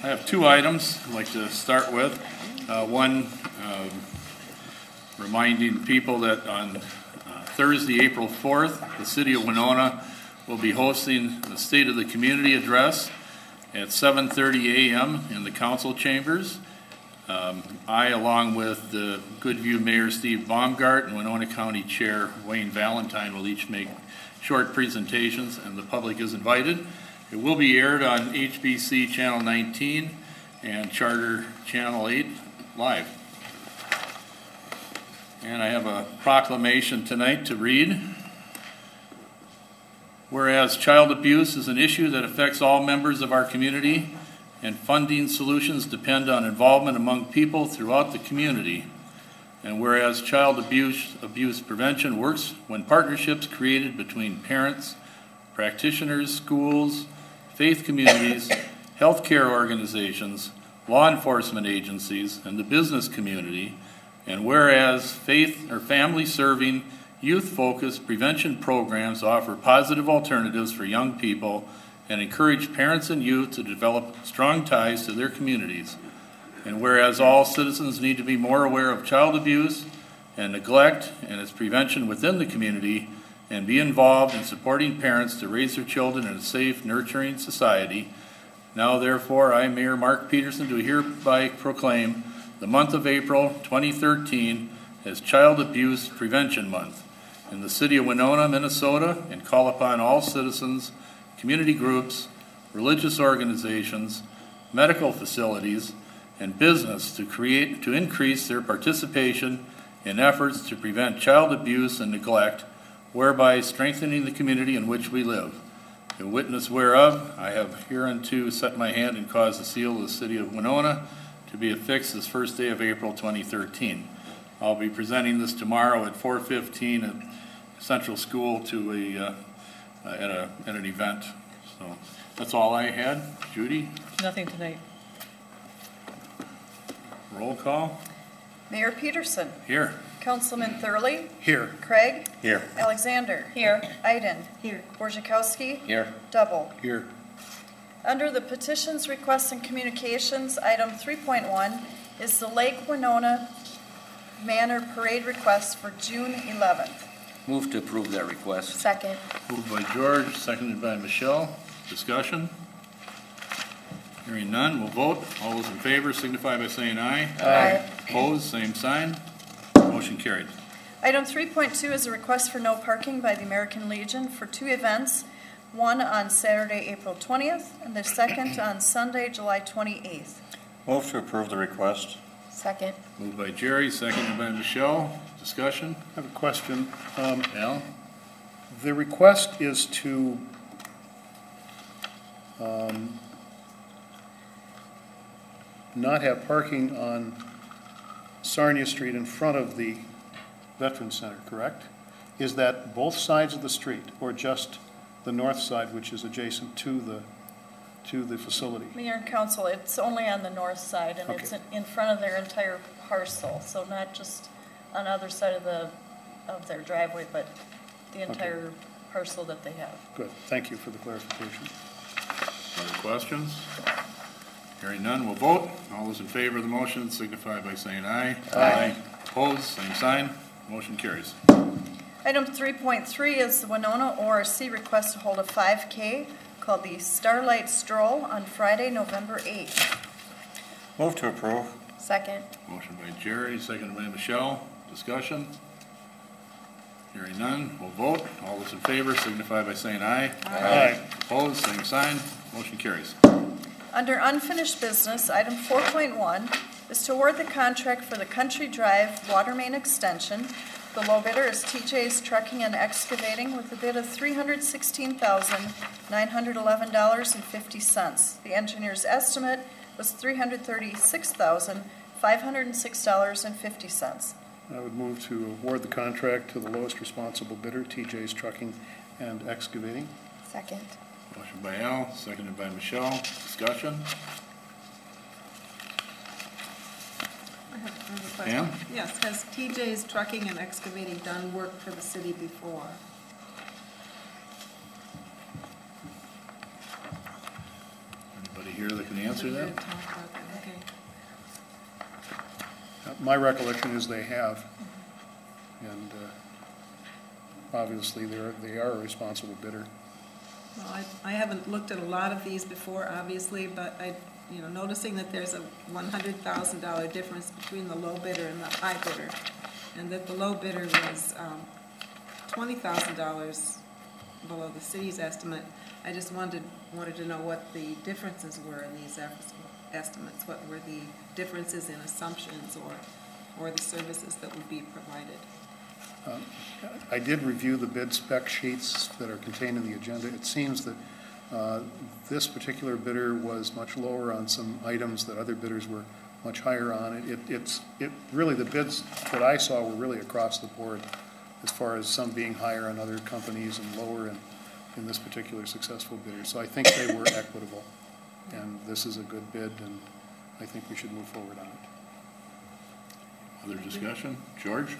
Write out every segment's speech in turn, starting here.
I have two items I'd like to start with. One, reminding people that on Thursday, April 4th, the City of Winona will be hosting the State of the Community Address at 7:30 a.m. in the council chambers. I, along with the Goodview Mayor Steve Baumgart and Winona County Chair Wayne Valentine, will each make short presentations, and the public is invited. It will be aired on HBC Channel 19 and Charter Channel 8 live. And I have a proclamation tonight to read. Whereas child abuse is an issue that affects all members of our community, and funding solutions depend on involvement among people throughout the community. And whereas child abuse prevention works when partnerships created between parents, practitioners, schools, faith communities, healthcare organizations, law enforcement agencies, and the business community. And whereas faith or family-serving, youth-focused prevention programs offer positive alternatives for young people and encourage parents and youth to develop strong ties to their communities. And whereas all citizens need to be more aware of child abuse and neglect and its prevention within the community, and be involved in supporting parents to raise their children in a safe, nurturing society. Now, therefore, I, Mayor Mark Peterson, do hereby proclaim the month of April 2013 as Child Abuse Prevention Month in the City of Winona, Minnesota, and call upon all citizens, community groups, religious organizations, medical facilities, and business to increase their participation in efforts to prevent child abuse and neglect, whereby strengthening the community in which we live. In witness whereof, I have hereunto set my hand and caused the seal of the City of Winona to be affixed this first day of April 2013. I'll be presenting this tomorrow at 4:15 at Central School to at an event. So that's all I had. Judy? Nothing tonight. Roll call. Mayor Peterson. Here. Councilman Thurley. Here. Craig. Here. Alexander. Here. Iden. Here. Borzakowski. Here. Double. Here. Under the petitions, requests, and communications, item 3.1 is the Lake Winona Manor Parade request for June 11th. Move to approve that request. Second. Moved by George, seconded by Michelle. Discussion? Hearing none, we'll vote. All those in favor signify by saying aye. Aye. Opposed, same sign. Motion carried. Item 3.2 is a request for no parking by the American Legion for two events, one on Saturday, April 20th, and the second on Sunday, July 28th. Move to approve the request. Second. Moved by Jerry, seconded by Michelle. Discussion? I have a question. Al? The request is to not have parking on Sarnia Street in front of the Veterans Center, correct? Is that both sides of the street or just the north side, which is adjacent to the facility? Mayor and Council, it's only on the north side, and it's in front of their entire parcel, so not just on the other side of their driveway, but the entire parcel that they have. Good. Thank you for the clarification. Other questions? Hearing none, we'll vote. All those in favor of the motion signify by saying aye. Aye. Opposed, same sign. Motion carries. Item 3.3 is the Winona ORC request to hold a 5K called the Starlight Stroll on Friday, November 8th. Move to approve. Second. Motion by Jerry, seconded by Michelle. Discussion? Hearing none, we'll vote. All those in favor signify by saying aye. Aye. Opposed, same sign. Motion carries. Under unfinished business, item 4.1 is to award the contract for the Country Drive water main extension. The low bidder is TJ's Trucking and Excavating with a bid of $316,911.50. The engineer's estimate was $336,506.50. I would move to award the contract to the lowest responsible bidder, TJ's Trucking and Excavating. Second. Motion by Al, seconded by Michelle. Discussion? I have a question. Pam? Yes, has TJ's Trucking and Excavating done work for the city before? Anybody here that can answer We're that? gonna talk about that, okay. My recollection is they have, and obviously they are a responsible bidder. Well, I haven't looked at a lot of these before, obviously, but noticing that there's a $100,000 difference between the low bidder and the high bidder, and that the low bidder was $20,000 below the city's estimate. I just wanted to know what the differences were in these estimates. What were the differences in assumptions or the services that would be provided? I did review the bid spec sheets that are contained in the agenda. It seems that this particular bidder was much lower on some items that other bidders were much higher on. It really, the bids that I saw were really across the board, as far as some being higher on other companies and lower in this particular successful bidder. So I think they were equitable, and this is a good bid, and I think we should move forward on it. Other discussion? George?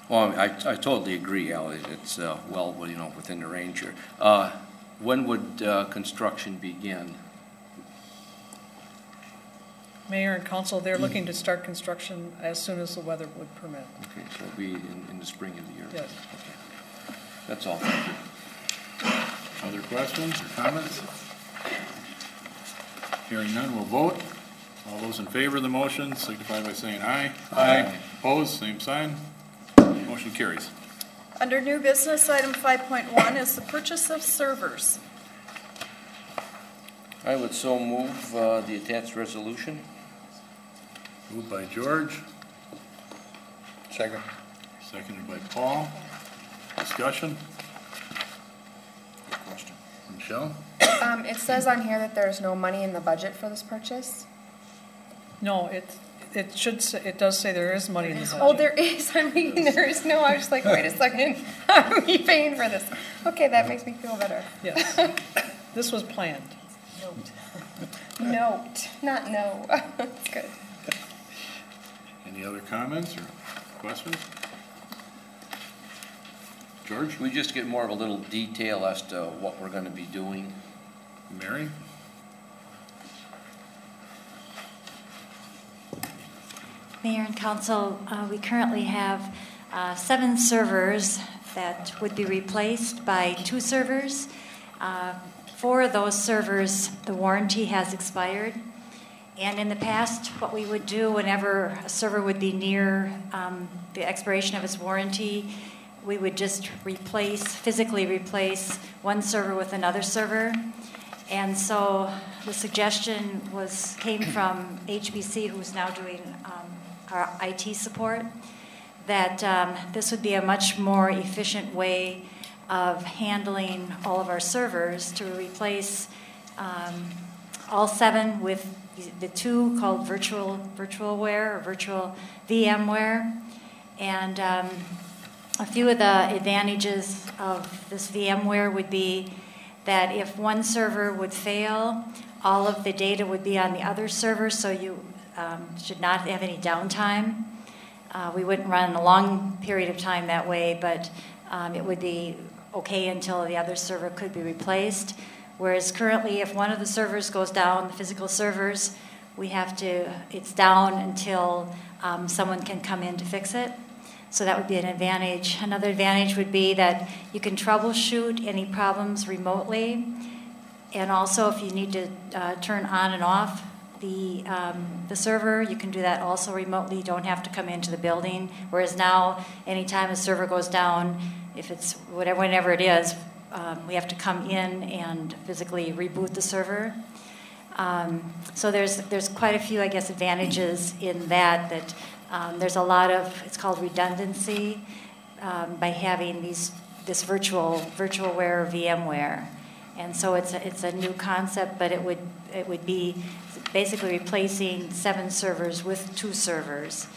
Well, I totally agree, Al. It's well, within the range here. When would construction begin? Mayor and council, they're looking to start construction as soon as the weather would permit. Okay, so it'll be in the spring of the year. Yes. Okay. That's all. Thank you. Other questions or comments? Hearing none, we'll vote. All those in favor of the motion signify by saying aye. Aye. Opposed, same sign. Motion carries. Under new business, item 5.1 is the purchase of servers. I would so move the attached resolution. Moved by George, Second. seconded by Paul. Discussion? Good question. Michelle? It says on here that there's no money in the budget for this purchase. No, it should say, it does say there is money in the budget. Oh, there is. I'm reading there is no. I was like, wait a second. How are we paying for this? Okay, that makes me feel better. Yes. This was planned. Note, not no. That's good. Any other comments or questions? George? We just get more of a little detail as to what we're going to be doing. Mary? Mayor and Council, we currently have 7 servers that would be replaced by 2 servers. 4 of those servers, the warranty has expired. And in the past, what we would do whenever a server would be near the expiration of its warranty, we would just physically replace one server with another server. And so the suggestion came from HBC, who's now doing our IT support, that this would be a much more efficient way of handling all of our servers, to replace all 7 with the 2 called virtualware or virtual VMware. And a few of the advantages of this VMware would be that if one server would fail, all of the data would be on the other server, so you should not have any downtime. We wouldn't run a long period of time that way, but it would be okay until the other server could be replaced. Whereas currently, if one of the servers goes down, the physical servers, it's down until someone can come in to fix it. So that would be an advantage. Another advantage would be that you can troubleshoot any problems remotely. And also, if you need to turn on and off the server, you can do that also remotely. You don't have to come into the building. Whereas now, anytime a server goes down, if it's whenever it is, we have to come in and physically reboot the server. So there's quite a few, I guess, advantages in that there's a lot of, it's called redundancy, by having this virtualware VMware. And so it's a new concept, but it would be basically replacing 7 servers with 2 servers.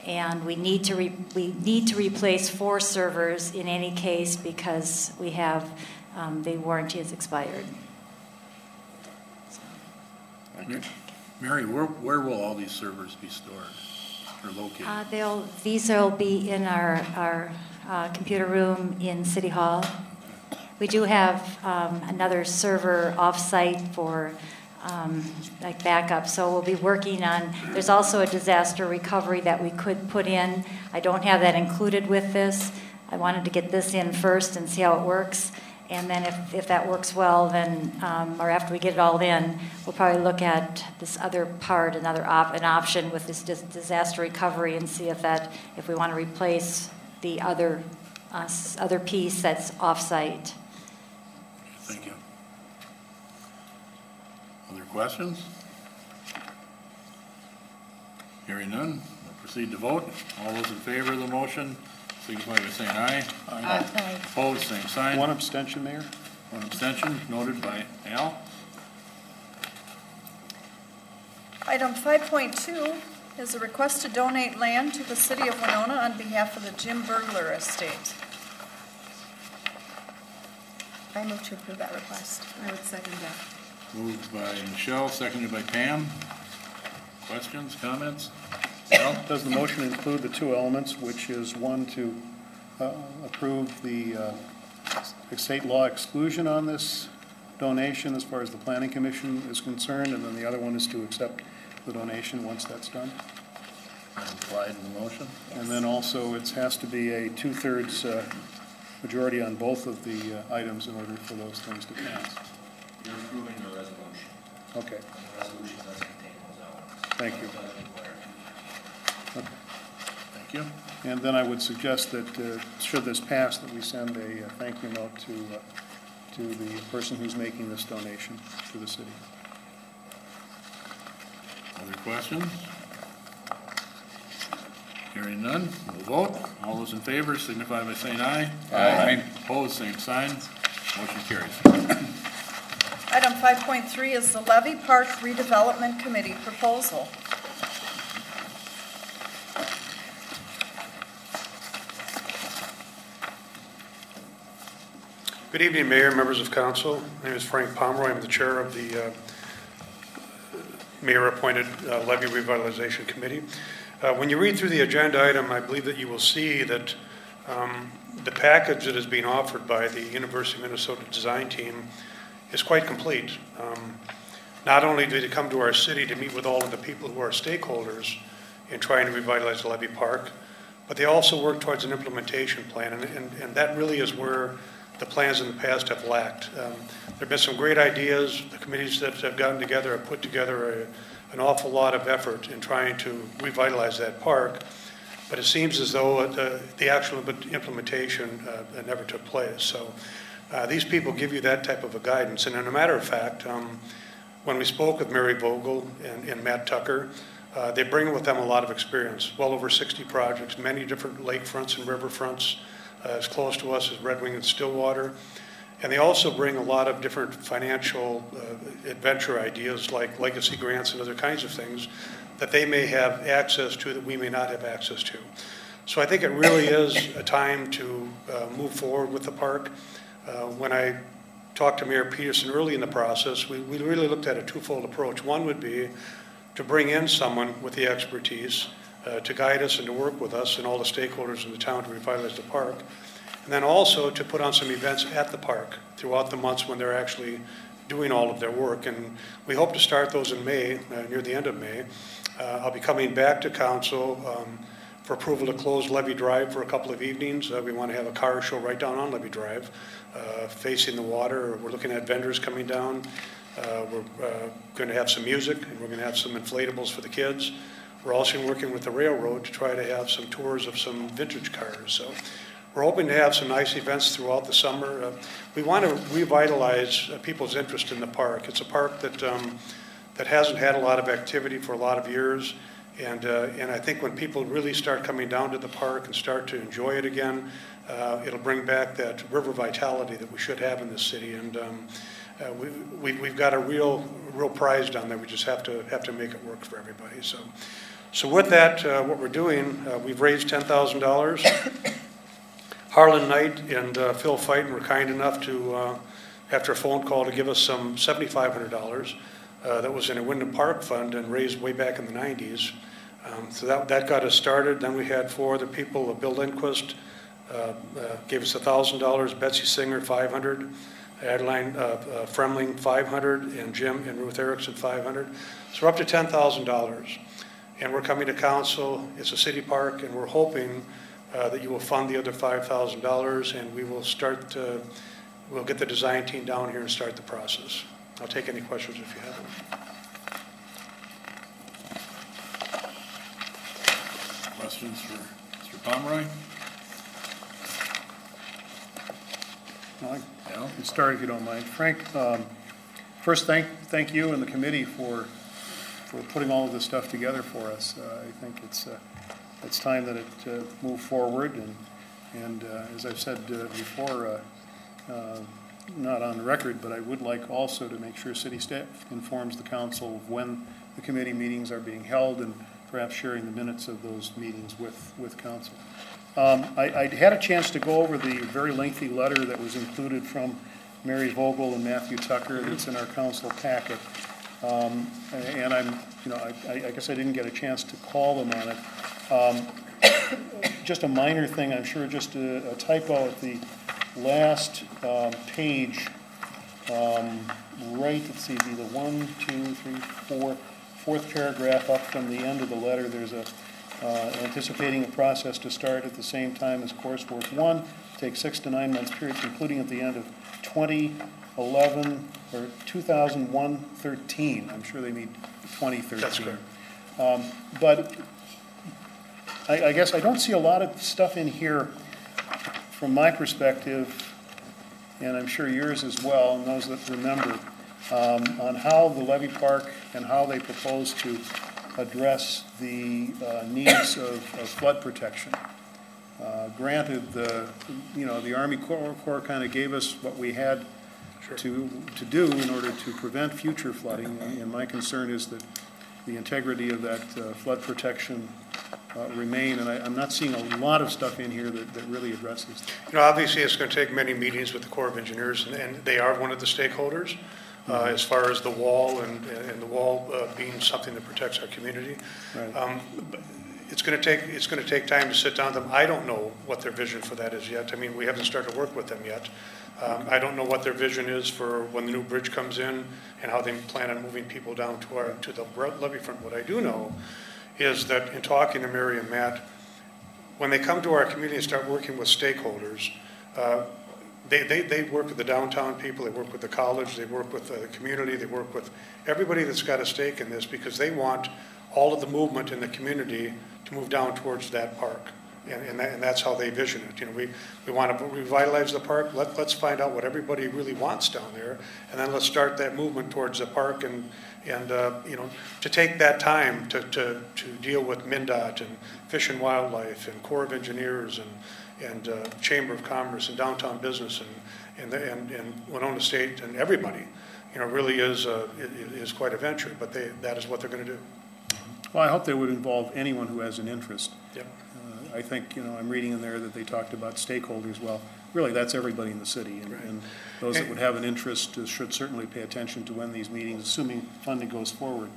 And we need to replace 4 servers in any case because we have the warranty has expired. Mary, where will all these servers be stored or located? These will be in our computer room in City Hall. We do have another server off-site for like backup. So we'll be working on, there's also a disaster recovery that we could put in. I don't have that included with this. I wanted to get this in first and see how it works. And then if that works well, then, or after we get it all in, we'll probably look at this other part, an option with this disaster recovery and see if we want to replace the other piece that's off-site. Thank you. Other questions? Hearing none, we'll proceed to vote. All those in favor of the motion, signify by saying aye. Aye. Opposed, same sign. One abstention, Mayor. One abstention, noted by Al. Item 5.2 is a request to donate land to the city of Winona on behalf of the Jim Burglar Estate. I move to approve that request. I would second that. Moved by Michelle, seconded by Pam. Questions, comments? Al? Does the motion include the two elements, which is one to approve the state law exclusion on this donation as far as the Planning Commission is concerned, and then the other one is to accept the donation once that's done? Implied in the motion? And then also it has to be a 2/3 majority on both of the items in order for those things to pass. You're approving the resolution. Okay, The resolution doesn't contain those elements. thank you. Okay. Thank you. And then I would suggest that, should this pass, that we send a thank you note to the person who's making this donation to the city. Other questions? Hearing none, we'll vote. All those in favor signify by saying aye. Aye. Opposed, same sign. Motion carries. Item 5.3 is the Levy Park Redevelopment Committee proposal. Good evening, Mayor, members of council. My name is Frank Pomeroy. I'm the chair of the mayor-appointed Levy Revitalization Committee. When you read through the agenda item, I believe that you will see that the package that is being offered by the University of Minnesota design team is quite complete. Not only did it come to our city to meet with all of the people who are stakeholders in trying to revitalize the Levy Park, but they also worked towards an implementation plan, and that really is where the plans in the past have lacked. There have been some great ideas. The committees that have gotten together have put together an awful lot of effort in trying to revitalize that park, but it seems as though the actual implementation never took place. So these people give you that type of a guidance. And as a matter of fact, when we spoke with Mary Vogel and Matt Tucker, they bring with them a lot of experience, well over 60 projects, many different lakefronts and riverfronts, as close to us as Red Wing and Stillwater. And they also bring a lot of different financial adventure ideas like legacy grants and other kinds of things that they may have access to that we may not have access to. So I think it really is a time to move forward with the park. When I talked to Mayor Peterson early in the process, we really looked at a twofold approach. One would be to bring in someone with the expertise to guide us and to work with us and all the stakeholders in the town to revitalize the park. And then also to put on some events at the park throughout the months when they're actually doing all of their work. And we hope to start those in May, near the end of May. I'll be coming back to council for approval to close Levy Drive for a couple of evenings. We want to have a car show right down on Levy Drive, facing the water. We're looking at vendors coming down. We're going to have some music, and we're going to have some inflatables for the kids. We're also working with the railroad to try to have some tours of some vintage cars. So we're hoping to have some nice events throughout the summer. We want to revitalize people's interest in the park. It's a park that hasn't had a lot of activity for a lot of years. And I think when people really start coming down to the park and start to enjoy it again, it'll bring back that river vitality that we should have in this city. And we've got a real prize down there. We just have to make it work for everybody. So with that, what we're doing, we've raised $10,000. Harlan Knight and Phil Fighton were kind enough to, after a phone call, to give us some $7,500 that was in a Wyndham Park fund and raised way back in the 90s. So that got us started. Then we had 4 other people. Bill Lindquist gave us $1,000, Betsy Singer $500, Adeline Fremling, $500, and Jim and Ruth Erickson, $500. So we're up to $10,000. And we're coming to council. It's a city park, and we're hoping that you will fund the other $5,000, and we will start, we'll get the design team down here and start the process. I'll take any questions if you have them. Questions for Mr. Pomeroy? I can start if you don't mind. Frank, first thank you and the committee for putting all of this stuff together for us. I think it's time that it move forward, and as I've said before, not on the record, but I would like also to make sure city staff informs the council of when the committee meetings are being held, and perhaps sharing the minutes of those meetings with council. I had a chance to go over the very lengthy letter that was included from Mary Vogel and Matthew Tucker that's in our council packet. And I guess I didn't get a chance to call them on it. Just a minor thing, I'm sure, just a typo at the last page, right, let's see, the 1, 2, 3, 4, fourth paragraph up from the end of the letter, there's a anticipating a process to start at the same time as coursework 1, takes 6 to 9 months period, concluding at the end of 2011 or 2001-13. I'm sure they mean 2013. That's good. But I guess I don't see a lot of stuff in here from my perspective, and I'm sure yours as well, and those that remember, on how the levee park and how they propose to address the needs of flood protection. Granted, the Army Corps kind of gave us what we had to do in order to prevent future flooding, and my concern is that the integrity of that flood protection remain, and I'm not seeing a lot of stuff in here that really addresses that. Obviously, it's going to take many meetings with the Corps of Engineers, and they are one of the stakeholders. As far as the wall and the wall being something that protects our community. Right. It's going to take time to sit down with them. I don't know what their vision for that is yet. I mean, we haven't started to work with them yet. I don't know what their vision is for when the new bridge comes in and how they plan on moving people down to the levee front. What I do know is that in talking to Mary and Matt, when they come to our community and start working with stakeholders, they work with the downtown people, they work with the college, they work with the community, they work with everybody that's got a stake in this, because they want all of the movement in the community to move down towards that park. And that's how they vision it. We want to revitalize the park. Let's find out what everybody really wants down there, and then let's start that movement towards the park, and to take that time to deal with MnDOT and Fish and Wildlife and Corps of Engineers and Chamber of Commerce and Downtown Business and Winona State and everybody, really is quite a venture. But that is what they're going to do. Well, I hope they would involve anyone who has an interest. Yep. I think, I'm reading in there that they talked about stakeholders. Well, really, that's everybody in the city, and those that would have an interest should certainly pay attention to when these meetings, assuming funding goes forward.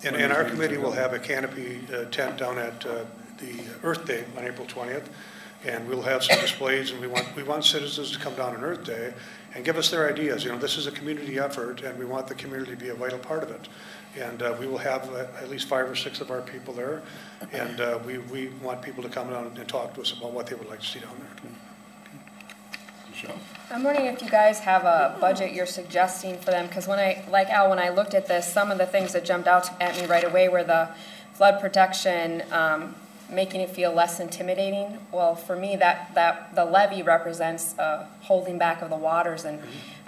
And our committee will have a canopy tent down at the Earth Day on April 20th. And we'll have some displays, and we want citizens to come down on Earth Day and give us their ideas. This is a community effort, and we want the community to be a vital part of it. And we will have at least 5 or 6 of our people there, and we want people to come down and talk to us about what they would like to see down there. Michelle? I'm wondering if you guys have a budget you're suggesting for them, because when I looked at this, some of the things that jumped out at me right away were the flood protection, making it feel less intimidating. Well, for me, that the levee represents a holding back of the waters, and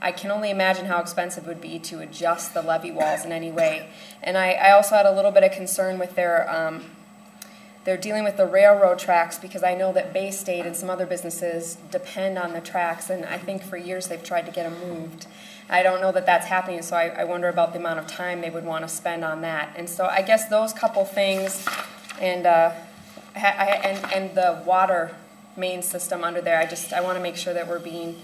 I can only imagine how expensive it would be to adjust the levee walls in any way. And I also had a little bit of concern with they're dealing with the railroad tracks, because I know that Bay State and some other businesses depend on the tracks, and I think for years they've tried to get them moved. I don't know that that's happening, so I wonder about the amount of time they would want to spend on that. And so I guess those couple things, and the water main system under there, I want to make sure that we're being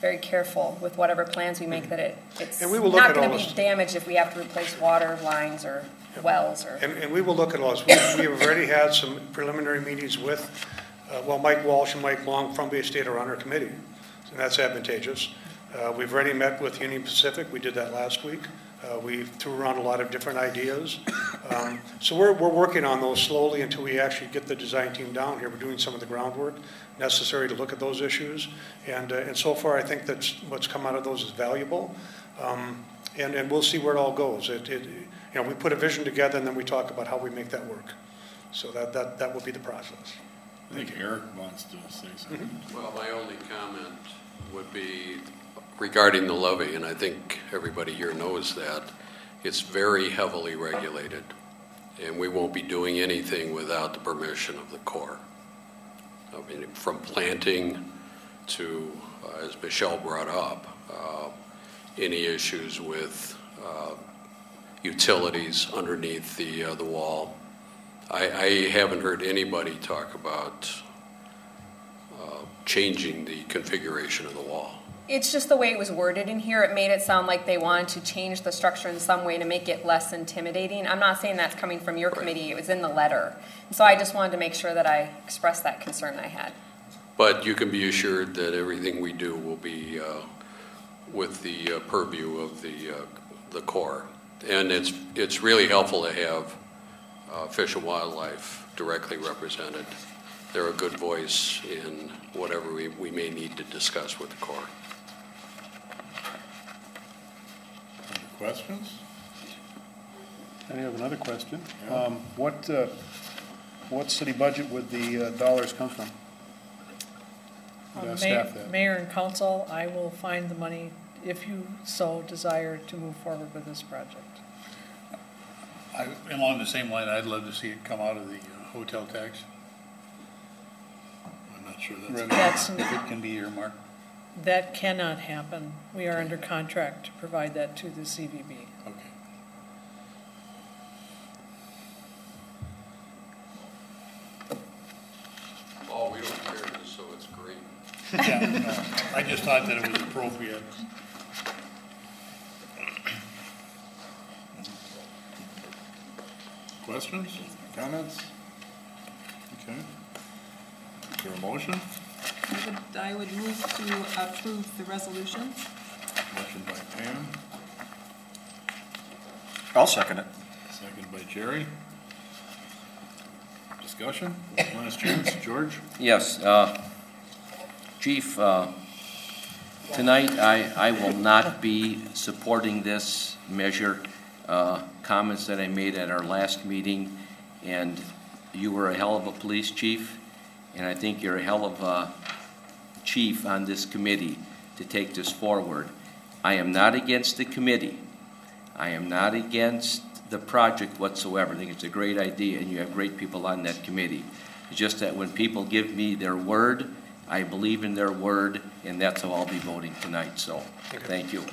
very careful with whatever plans we make, that it's not going to be damaged if we have to replace water lines or wells. And we will look at all this. We have already had some preliminary meetings with, Mike Walsh and Mike Long from Bay State are on our committee, and that's advantageous. We've already met with Union Pacific. We did that last week. We threw around a lot of different ideas. So we're working on those slowly until we actually get the design team down here. We're doing some of the groundwork necessary to look at those issues. And so far, I think that's what's come out of those is valuable. And we'll see where it all goes. You know, we put a vision together and then we talk about how we make that work. So that will be the process. I think Eric wants to say something. Well, my only comment would be regarding the levy, and I think everybody here knows that, it's very heavily regulated, and we won't be doing anything without the permission of the Corps. I mean, from planting to, as Michelle brought up, any issues with utilities underneath the wall. I haven't heard anybody talk about changing the configuration of the wall. It's just the way it was worded in here. It made it sound like they wanted to change the structure in some way to make it less intimidating. I'm not saying that's coming from your committee. It was in the letter. And so I just wanted to make sure that I expressed that concern I had. But you can be assured that everything we do will be with the purview of the Corps. And it's really helpful to have Fish and Wildlife directly represented. They're a good voice in whatever we may need to discuss with the Corps. Other questions? I have another question. Yeah. What city budget would the dollars come from? Mayor and council, I will find the money if you so desire to move forward with this project. Along the same line, I'd love to see it come out of the hotel tax. I'm not sure if it can be earmarked. That cannot happen. We are under contract to provide that to the CVB. Okay. Oh, we don't care, just so it's green. Yeah, no, I just thought that it was appropriate. Questions? Comments? Okay. Is there a motion? I would move to approve the resolution. Motion by Pam, I'll second it. second by Jerry. Discussion? Last chance. George? Yes, Chief, tonight I will not be supporting this measure. Comments that I made at our last meeting, and you were a hell of a police chief, and I think you're a hell of a chief on this committee to take this forward. I am not against the committee. I am not against the project whatsoever. I think it's a great idea, and you have great people on that committee. It's just that when people give me their word, I believe in their word, and that's how I'll be voting tonight. So, thank you.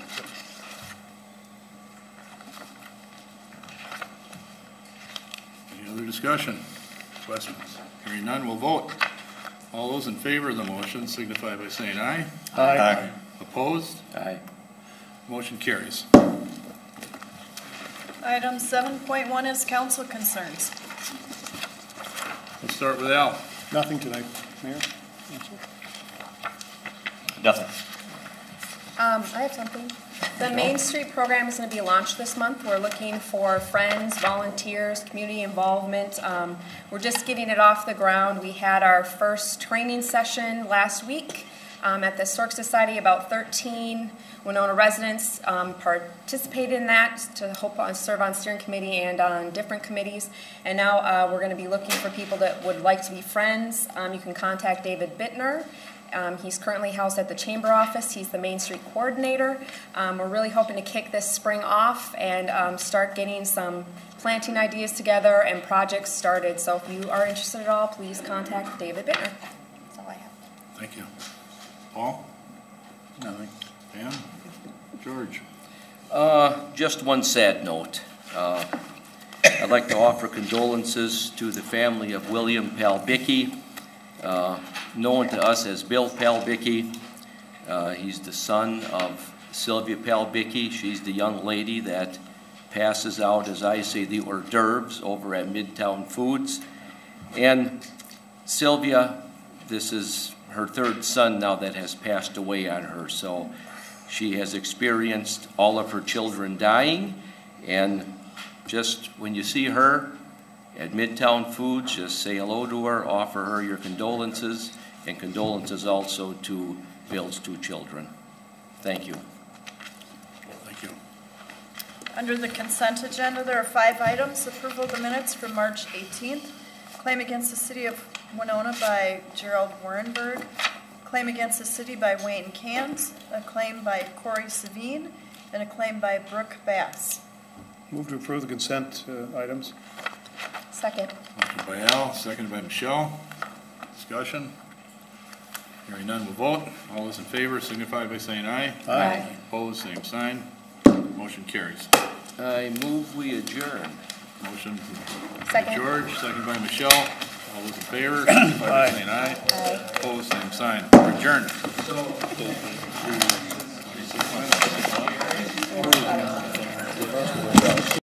Any other discussion? Questions? Hearing none, we'll vote. All those in favor of the motion signify by saying aye. Aye. Opposed? Aye. Motion carries. Item 7.1 is council concerns. We'll start with Al. Nothing tonight, Mayor. Nothing. I have something. The Main Street program is going to be launched this month. We're looking for friends, volunteers, community involvement. We're just getting it off the ground. We had our first training session last week at the Historic Society. About 13 Winona residents participated in that to serve on steering committee and on different committees. And now we're going to be looking for people that would like to be friends. You can contact David Bittner. He's currently housed at the Chamber office. He's the Main Street coordinator. We're really hoping to kick this spring off and start getting some planting ideas together and projects started. So if you are interested at all, please contact David Bittner. That's all I have. Thank you. Paul? Nothing. Pam? George? Just one sad note. I'd like to offer condolences to the family of William Palbicki, known to us as Bill Palbicki. He's the son of Sylvia Palbicki. She's the young lady that passes out, as I say, the hors d'oeuvres over at Midtown Foods. And Sylvia, this is her third son now that has passed away on her. So She has experienced all of her children dying, and just when you see her at Midtown Foods, just say hello to her, offer her your condolences, and condolences also to Bill's 2 children. Thank you. Thank you. Under the consent agenda, there are 5 items. Approval of the minutes from March 18th. Claim against the City of Winona by Gerald Warrenberg. Claim against the city by Wayne Cans. A claim by Corey Savine. And a claim by Brooke Bass. Move to approve the consent items. Second. Motion by Al, seconded by Michelle. Discussion? Hearing none, we'll vote. All those in favor signify by saying aye. Aye. Opposed, same sign. Motion carries. I move we adjourn. Motion by Second. George, seconded by Michelle. All those in favor signify by saying aye. Aye. Opposed, same sign. We're adjourned.